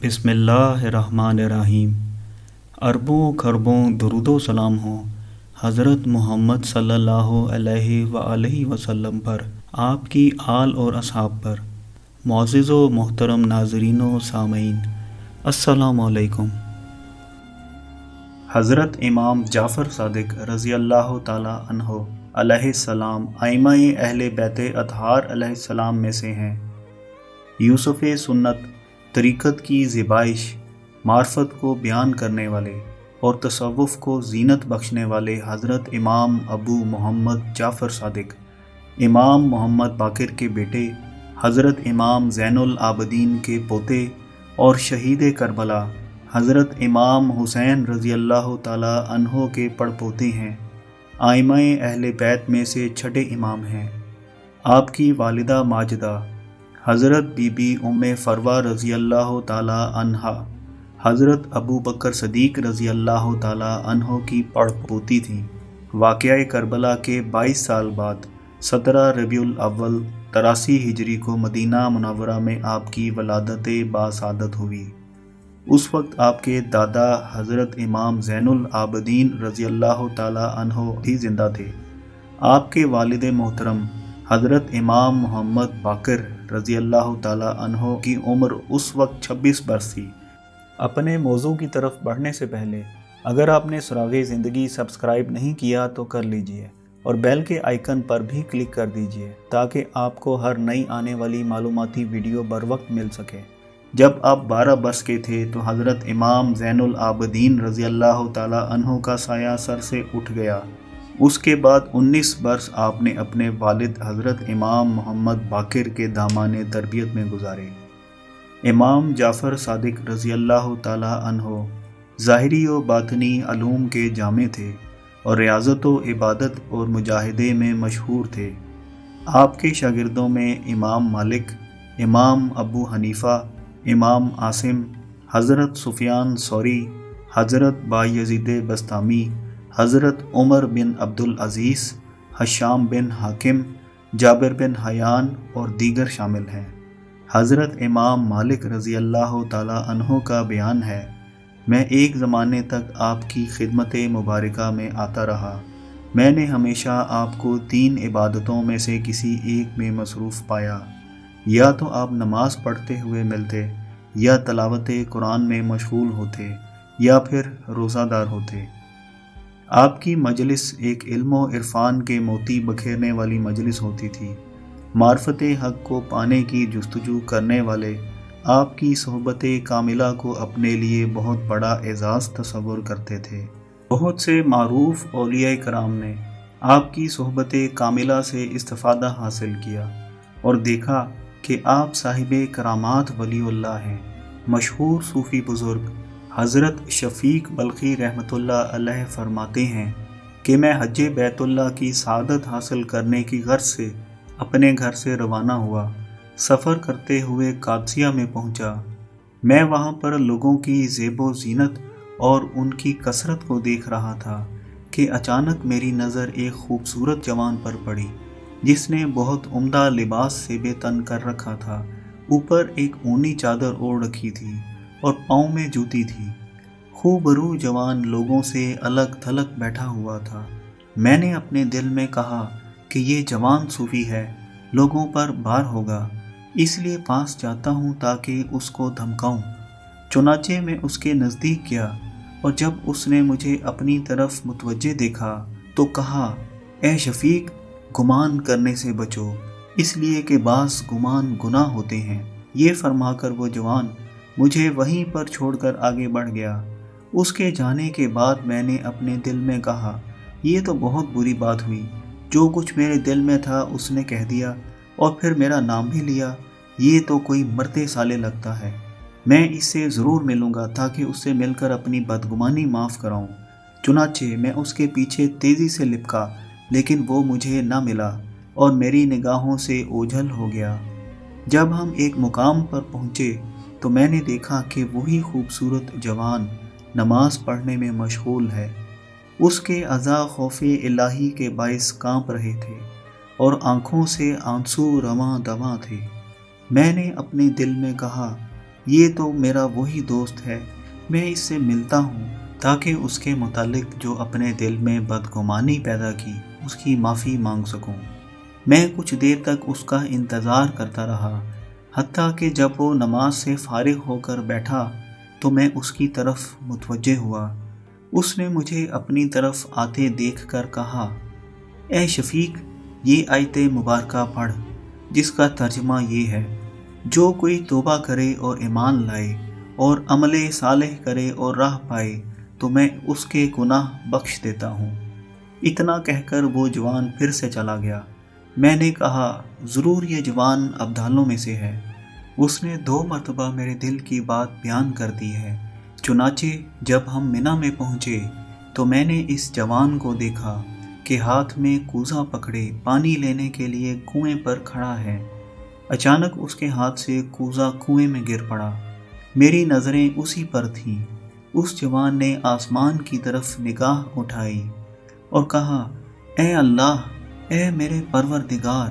बिस्मिल्लाहिर्रहमानिर्रहीम। अरबों खरबों दरूद व सलाम हो हज़रत मोहम्मद सल्लल्लाहु अलैहि वसल्लम पर, आपकी आल और असहाब पर। मुअज़्ज़िज़ व मोहतरम नाज़रीन व सामईन, अस्सलामु अलैकुम। हज़रत इमाम जाफ़र सादिक रज़ी अल्लाह ताला अन्हो अलैहिस्सलाम आइमाए अहले बैत अतहार अलैहिस्सलाम में से हैं। यूसुफ़ सुन्नत, तरीक़त की ज़िबाइश, मार्फत को बयान करने वाले और तसव्वुफ़ को ज़ीनत बख्शने वाले हज़रत इमाम अबू मोहम्मद जाफ़र सादिक, इमाम मोहम्मद बाक़िर के बेटे, हज़रत इमाम ज़ैनुल आबदीन के पोते और शहीद करबला हज़रत इमाम हुसैन रज़ी अल्लाह ताला अन्हो के पड़पोते हैं। आइमाए अहले बैत में से छठे इमाम हैं। आपकी वालिदा माजिदा हज़रत बीबी उम्मे फ़रवा रज़ी अल्लाह ताला अन्हा हज़रत अबू बकर सदीक़ रज़ी अल्लाह ताला अन्हो की पड़पोती थीं। वाक़या करबला के 22 साल बाद 17 रबीउल अव्वल 83 हिजरी को मदीना मुनव्वरा में आपकी वलादत बासादत हुई। उस वक्त आपके दादा हज़रत इमाम ज़ैनुल आबदीन रज़ी अल्लाह ताला अन्हो भी ज़िंदा थे। आपके वालिद मोहतरम हज़रत इमाम मोहम्मद बाक़िर रज़ी अल्लाह ताला अन्हो की उम्र उस वक्त 26 बरस थी। अपने मौजू की तरफ बढ़ने से पहले अगर आपने सुराग़े ज़िंदगी सब्सक्राइब नहीं किया तो कर लीजिए और बेल के आइकन पर भी क्लिक कर दीजिए ताकि आपको हर नई आने वाली मालूमाती वीडियो बर वक्त मिल सके। जब आप 12 बरस के थे तो हज़रत इमाम ज़ैनुल आबदीन रज़ी अल्लाह ताला अन्हो का साया सर से उठ गया। उसके बाद 19 बरस आपने अपने वालिद हज़रत इमाम मोहम्मद बाक़िर के दामाने तरबियत में गुजारे। इमाम जाफ़र सादिक रज़ी अल्लाह ताला अन्हो ज़ाहिरी व बातनी अलूम के जामे थे और रियाज़त व इबादत और मुजाहिदे में मशहूर थे। आपके शागिर्दों में इमाम मालिक, इमाम अबू हनीफ़ा, इमाम आसिम, हज़रत सुफ़ियान सौरी, हज़रत बायज़ीद बस्तामी, हज़रत उमर बिन अब्दुल अज़ीज़, हशाम बिन हाकिम, जाबिर बिन हयान और दीगर शामिल हैं। हज़रत इमाम मालिक रज़ी अल्लाह ताला अन्हो का बयान है, मैं एक ज़माने तक आपकी खिदमत मुबारका में आता रहा। मैंने हमेशा आपको 3 इबादतों में से किसी एक में मसरूफ़ पाया। या तो आप नमाज पढ़ते हुए मिलते, या तलावत कुरान में मशगूल होते, या फिर रोज़ादार होते। आपकी मजलिस एक इल्म व इरफान के मोती बखेरने वाली मजलिस होती थी। मार्फत हक़ को पाने की जुस्तजू करने वाले आपकी सोहबत कामिला को अपने लिए बहुत बड़ा एज़ाज़ तस्वुर करते थे। बहुत से मारूफ़ औलिया कराम ने आपकी सोहबत कामिला से इस्तिफ़ादा हासिल किया और देखा कि आप साहिब करामात वलीउल्लाह हैं। मशहूर सूफ़ी बुज़ुर्ग हज़रत शफ़ीक बल्खी रहमतुल्लाह अलैह फरमाते हैं कि मैं हज बैतुल्लाह की सआदत हासिल करने की गर्ज से अपने घर से रवाना हुआ। सफ़र करते हुए कादसिया में पहुंचा। मैं वहां पर लोगों की ज़ेबो ज़ीनत और उनकी कसरत को देख रहा था कि अचानक मेरी नज़र एक खूबसूरत जवान पर पड़ी जिसने बहुत उम्दा लिबास से बेतन कर रखा था। ऊपर एक ऊनी चादर ओढ़ रखी थी और पाँव में जूती थी। खूबरू जवान लोगों से अलग थलग बैठा हुआ था। मैंने अपने दिल में कहा कि ये जवान सूफ़ी है, लोगों पर भार होगा, इसलिए पास जाता हूँ ताकि उसको धमकाऊँ। चुनाचे मैं उसके नज़दीक गया और जब उसने मुझे अपनी तरफ मुतवज्जे देखा तो कहा, ए शफ़ीक, गुमान करने से बचो, इसलिए कि बास गुमान गुनाह होते हैं। ये फरमाकर वो जवान मुझे वहीं पर छोड़कर आगे बढ़ गया। उसके जाने के बाद मैंने अपने दिल में कहा, ये तो बहुत बुरी बात हुई। जो कुछ मेरे दिल में था उसने कह दिया और फिर मेरा नाम भी लिया। ये तो कोई मरते साले लगता है। मैं इससे ज़रूर मिलूँगा ताकि उससे मिलकर अपनी बदगुमानी माफ़ कराऊँ। चुनाचे मैं उसके पीछे तेज़ी से लिपका, लेकिन वो मुझे ना मिला और मेरी निगाहों से ओझल हो गया। जब हम एक मुकाम पर पहुँचे तो मैंने देखा कि वही खूबसूरत जवान नमाज पढ़ने में मशगूल है। उसके अज़ा खौफ़े इलाही के बाइस काँप रहे थे और आँखों से आंसू रवां दवां थे। मैंने अपने दिल में कहा, یہ تو میرا وہی دوست ہے، میں اس سے ملتا ہوں تاکہ اس کے متعلق جو اپنے دل میں بدگمانی پیدا کی اس کی معافی مانگ سکوں۔ میں کچھ دیر تک اس کا انتظار کرتا رہا، حتیٰ کہ جب وہ نماز سے فارغ ہو کر بیٹھا تو میں اس کی طرف متوجہ ہوا۔ اس نے مجھے اپنی طرف آتے دیکھ کر کہا، اے شفیق، یہ آیت مبارکہ پڑھ جس کا ترجمہ یہ ہے، جو کوئی توبہ کرے اور ایمان لائے اور عمل صالح کرے اور راہ پائے تو میں اس کے گناہ بخش دیتا ہوں۔ اتنا کہہ کر وہ جوان پھر سے چلا گیا۔ میں نے کہا، ضرور یہ جوان ابدالوں میں سے ہے، اس نے 2 مرتبہ میرے دل کی بات بیان کر دی ہے۔ چنانچہ جب ہم منی میں پہنچے تو میں نے اس جوان کو دیکھا کہ ہاتھ میں کوزہ پکڑے پانی لینے کے لیے کنویں پر کھڑا ہے۔ اچانک اس کے ہاتھ سے کوزہ کنویں میں گر پڑا۔ میری نظریں اسی پر تھیں۔ اس جوان نے آسمان کی طرف نگاہ اٹھائی اور کہا، اے اللہ، اے میرے پروردگار،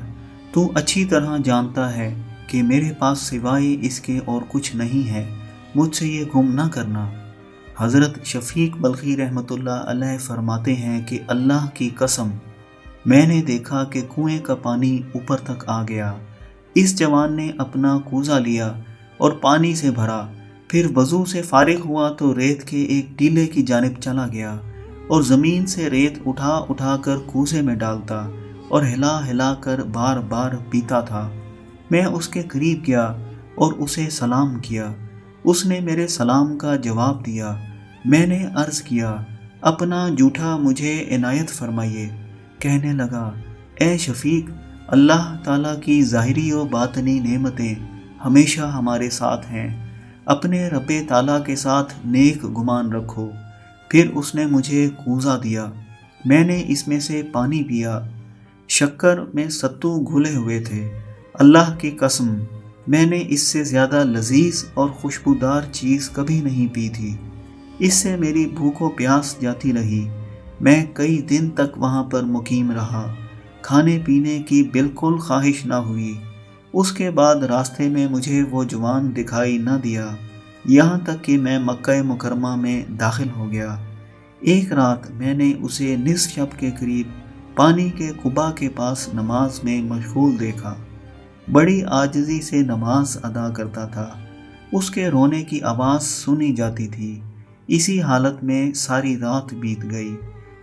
تو اچھی طرح جانتا ہے کہ میرے پاس سوائے اس کے اور کچھ نہیں ہے، مجھ سے یہ گم نہ کرنا۔ حضرت شفیق بلخی رحمۃ اللہ علیہ فرماتے ہیں کہ اللہ کی قسم، میں نے دیکھا کہ کنویں کا پانی اوپر تک آ گیا۔ اس جوان نے اپنا کوزہ لیا اور پانی سے بھرا، پھر وضو سے فارغ ہوا تو ریت کے ایک ٹیلے کی جانب چلا گیا اور زمین سے ریت اٹھا اٹھا کر کوزے میں ڈالتا اور ہلا ہلا کر بار بار پیتا تھا۔ میں اس کے قریب گیا اور اسے سلام کیا۔ اس نے میرے سلام کا جواب دیا۔ میں نے عرض کیا، اپنا جوٹھا مجھے عنایت فرمائیے۔ کہنے لگا، اے شفیق، اللہ تعالیٰ کی ظاہری و باطنی نعمتیں ہمیشہ ہمارے ساتھ ہیں، اپنے رب تعالیٰ کے ساتھ نیک گمان رکھو۔ پھر اس نے مجھے کوزہ دیا، میں نے اس میں سے پانی پیا۔ شکر میں ستو گھلے ہوئے تھے۔ اللہ کی قسم، میں نے اس سے زیادہ لذیذ اور خوشبودار چیز کبھی نہیں پی تھی۔ اس سے میری بھوک و پیاس جاتی رہی۔ میں کئی دن تک وہاں پر مقیم رہا، کھانے پینے کی بالکل خواہش نہ ہوئی۔ اس کے بعد راستے میں مجھے وہ جوان دکھائی نہ دیا، یہاں تک کہ میں مکہ مکرمہ میں داخل ہو گیا۔ ایک رات میں نے اسے نصف شب کے قریب پانی کے قبا کے پاس نماز میں مشغول دیکھا۔ بڑی عاجزی سے نماز ادا کرتا تھا۔ اس کے رونے کی آواز سنی جاتی تھی۔ اسی حالت میں ساری رات بیت گئی۔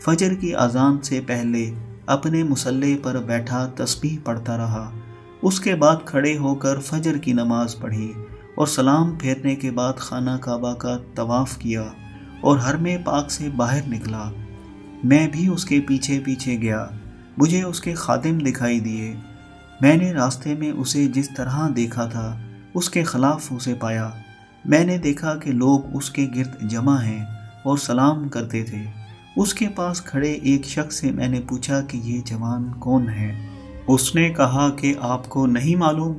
فجر کی اذان سے پہلے اپنے مصلی پر بیٹھا تسبیح پڑھتا رہا۔ اس کے بعد کھڑے ہو کر فجر کی نماز پڑھی اور سلام پھیرنے کے بعد خانہ کعبہ کا طواف کیا اور حرم پاک سے باہر نکلا۔ میں بھی اس کے پیچھے پیچھے گیا۔ مجھے اس کے خادم دکھائی دیے۔ میں نے راستے میں اسے جس طرح دیکھا تھا اس کے خلاف اسے پایا۔ میں نے دیکھا کہ لوگ اس کے گرد جمع ہیں اور سلام کرتے تھے۔ اس کے پاس کھڑے ایک شخص سے میں نے پوچھا کہ یہ جوان کون ہے؟ اس نے کہا کہ آپ کو نہیں معلوم؟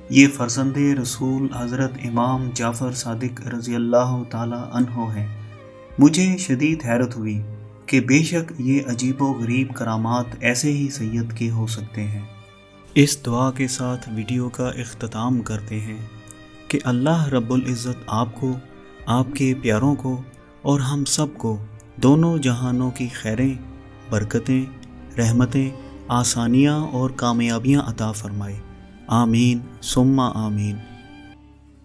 یہ فرزند رسول حضرت امام جعفر صادق رضی اللہ تعالی عنہ ہے۔ مجھے شدید حیرت ہوئی کہ بے شک یہ عجیب و غریب کرامات ایسے ہی سید کے ہو سکتے ہیں۔ اس دعا کے ساتھ ویڈیو کا اختتام کرتے ہیں کہ اللہ رب العزت آپ کو، آپ کے پیاروں کو اور ہم سب کو دونوں جہانوں کی خیریں، برکتیں، رحمتیں، آسانیاں اور کامیابیاں عطا فرمائے۔ آمین ثم آمین۔